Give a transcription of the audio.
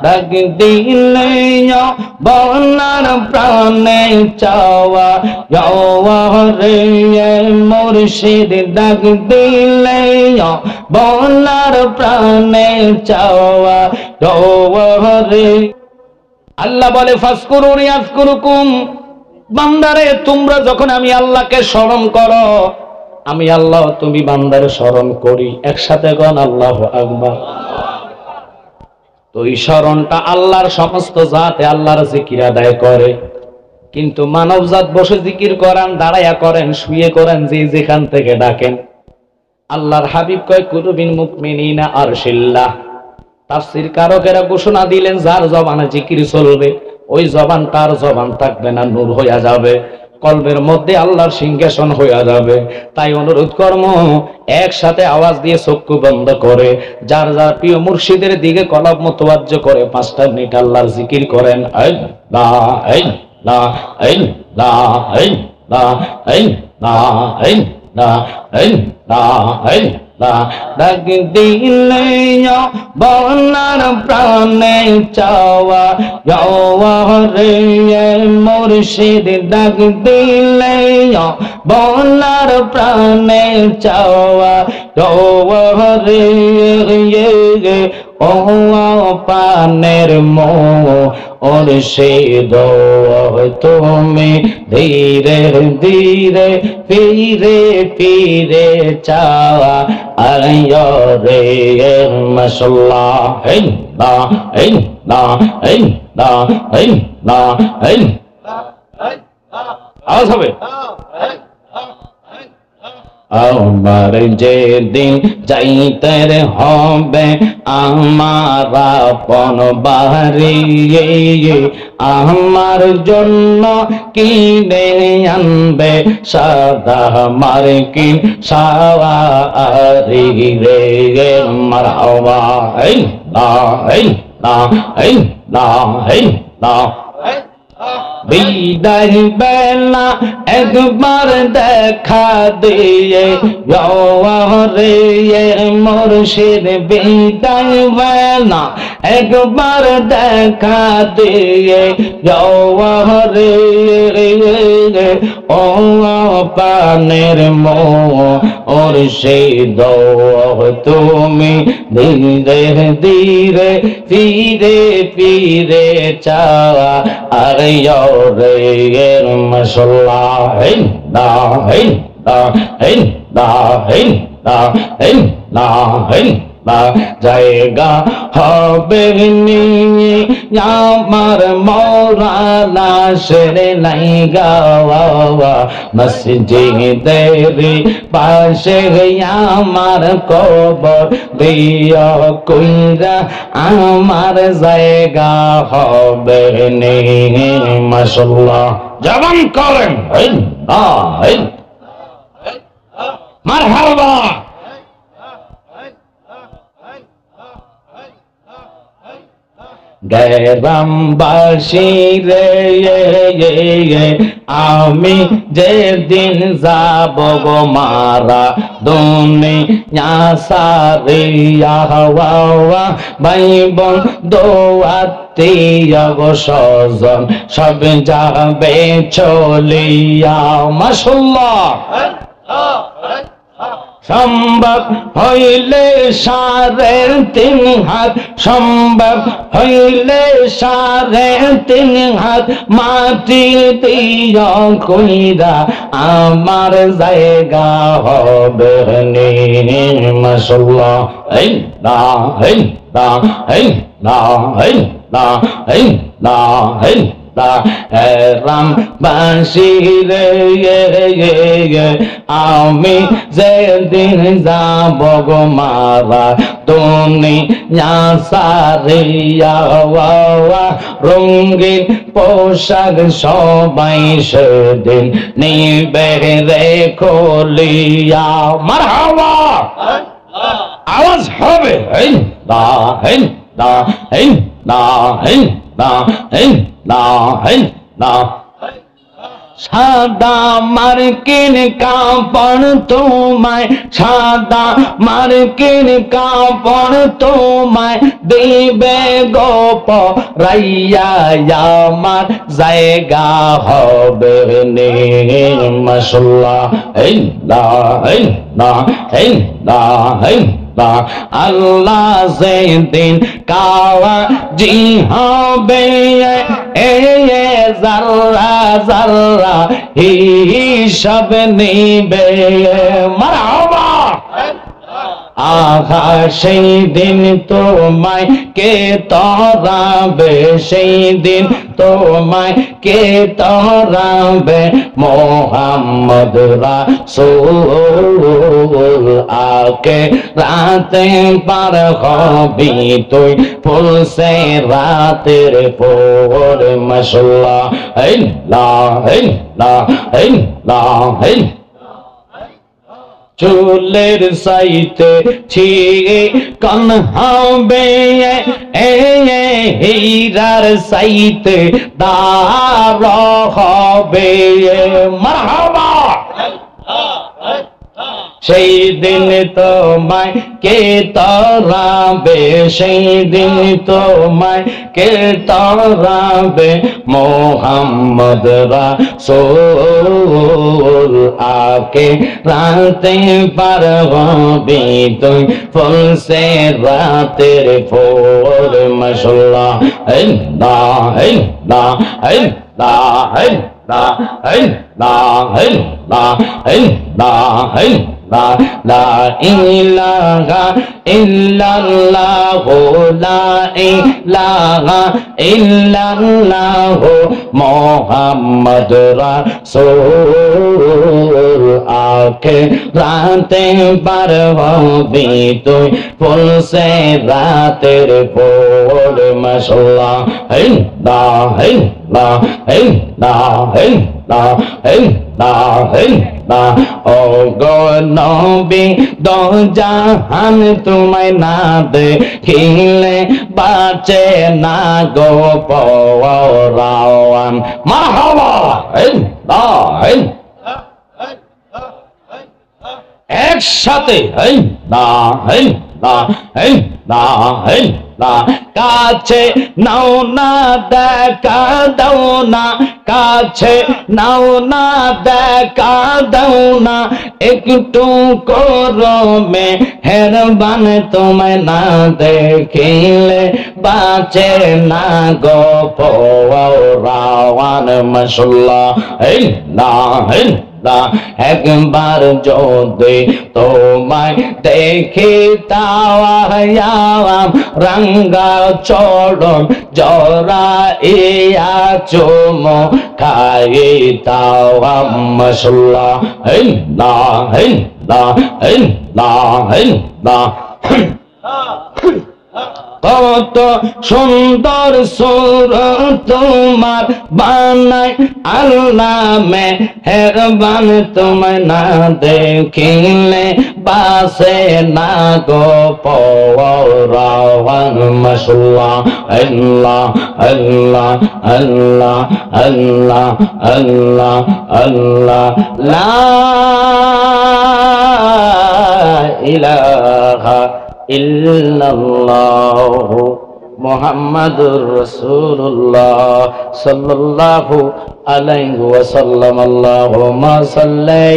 ডাক দিলে বলার প্রাণে চাওয়া রে মুর্শিদ ডাক দিলে বলার প্রাণে চাওয়া রে। আল্লাহ বলে ফাজকুরুনি আযকুরুকুম, বান্দারে তোমরা যখন আমি আল্লাহকে স্মরণ করো, আমি আল্লাহ তুমি বান্দারে স্মরণ করি। একসাথে গণ আল্লাহু আকবার। তো এই স্মরণটা আল্লাহর সমস্ত জাতে আল্লাহর জিকির আদায় করে, কিন্তু মানব জাত বসে জিকির করেন, দাঁড়াইয়া করেন, শুয়ে করেন, যে যেখান থেকে ডাকেন। আল্লাহর হাবিব কয় কুলুবিন মুকমিনিনা আরশিল্লাহ। তাফসীর কারকেরা ঘোষণা দিলেন যার জবানে জিকির চলবে ওই জবান তার জবান থাকবে না, নূর হইয়া যাবে, কলবের মধ্যে আল্লাহর সিংহাসন হইয়া যাবে। তাই অনুরোধ কর্ম একসাথে আওয়াজ দিয়ে চক্ষু বন্ধ করে যার যার প্রিয় মুর্শিদের দিকে কলব মুতাওয়াজ্জ করে 5টা মিনিট আল্লাহর জিকির করেন। আল্লাহ আল্লাহ আল্লাহ আল্লাহ আল্লাহ আল্লাহ আল্লাহ আল্লাহ। ডাক দিলে বলার প্রাণে চাওয়া রে মুর্শিদ ডাক দিলে বলার প্রাণে চাওয়া রে ও পানের ওর সে তুমি ধীরে ধীরে ফিরে ফিরে চাওয়া রে মাশাআল্লাহ। আওয়াজ হবে। আমার যেদিন যাইতে হবে আমার আপন বাড়ি, আমার জন্য কিনে আনবে সাদা মার্কিন শাড়ি রে মারহাবা। বিদায় বেলা একবার দেখা দিয়ে রে মুর্শিদ, বিদায় বেলা একবার দেখা দিয়ে রে ও পানের ওর সেই তুমি ধীরে ধীরে ফিরে ফিরে চাওয়া রে মাশাআল্লাহ। জায়গা হবে আমার মরা লাশের লাইগা মসজিদের পাশে আমার কবর দিয়া কইরা আমার জায়গা হবে মাশাআল্লাহ। জবান করেন মারহাবা। গ্রামবাসী রে আমি যেদিন যাব গো মারা দুনিয়া সারিয়া ভাই বন্ধু আত্মীয় গো স্বজন সব যাবে চলিয়া মাশাআল্লাহ। সম্ভব হইলে 3.5 হাত, সম্ভব হইলে 3.5 হাত মাটি দিয়া কইরা আমার জায়গা হবে মাশাআল্লাহ। রামবাসী রে আমি যেদিন যাব গো মারা দুনিয়া সারিয়া রঙিন পোশাক সবাই সেদিন নিবে রে খুলিয়া মারহাবা। আওয়াজ হবে সাদা মার্কিন কাপড় তোমায়, সাদা মার্কিন কাপড় তোমায় দিবে গোপ রাইয়া, আমার জায়গা হবে নে। মাশাআল্লাহ, আল্লাহ যেদিন কাওয়াজি হবে, জাররা জাররা হিসাব নিবে। মারহাবা। আহা সেই দিন তোমায় কে তরাবে, সেই দিন তোমায় কে তরাবে, মোহাম্মদ রাসূল আকে রাতে পার হবি তুই ফুলসে রাতের পর। মাশাআল্লাহ, চুলের সাইতে ছিয়ে কান হবে, হীরার সাইতে দার হবে। মারহাবা। সেই দিন তোমায় কে তরাবে, সেই দিন তোমায় কে তরাবে, মোহাম্মদ রাসূল আকে রাতে পার হবি তুই ফুলসে রাতের ফোর। মাশাআল্লাহ, লা ইলাহা ইল্লাল্লাহ, লা ইলাহা ইল্লাল্লাহ, মুহাম্মদ রাসূল আকে রাতে পার হবি তুই ফুলসে রাতের পর। মাশাআল্লাহ, ও গো নবী দো জাহান তোমায় না দেখিলে বাঁচে না গো পরাওয়ান। মারহাবা। একসাথে কাছে নাও না দেখা দাও না, কাছে নাও না দেখা দাও না, একটু করমে হেরবান তোমায় না দেখিলে বাঁচে না গো পরাওয়ান। মাশাআল্লাহ, একবার যদি তোমায় দেখি তাওয়াম রঙ্গা চরণ জড়াইয়া চুমো খাই তাওয়াম। মাশাআল্লাহ, কত সুন্দর সুরত তোমার বানাই আল্লাহ মেহেরবান, তোমায় না দেখিলে বাসে না গো পরাওয়ান। মাশাআল্লাহ, আল্লাহ আল্লাহ আল্লাহ আল্লাহ আল্লাহ আল্লাহ, লা ইলাহা ইল্লাল্লাহ মুহাম্মাদুর রাসূলুল্লাহ সাল্লাল্লাহু আলাইহি ওয়াসাল্লাম। আল্লাহুম্মা সাল্লি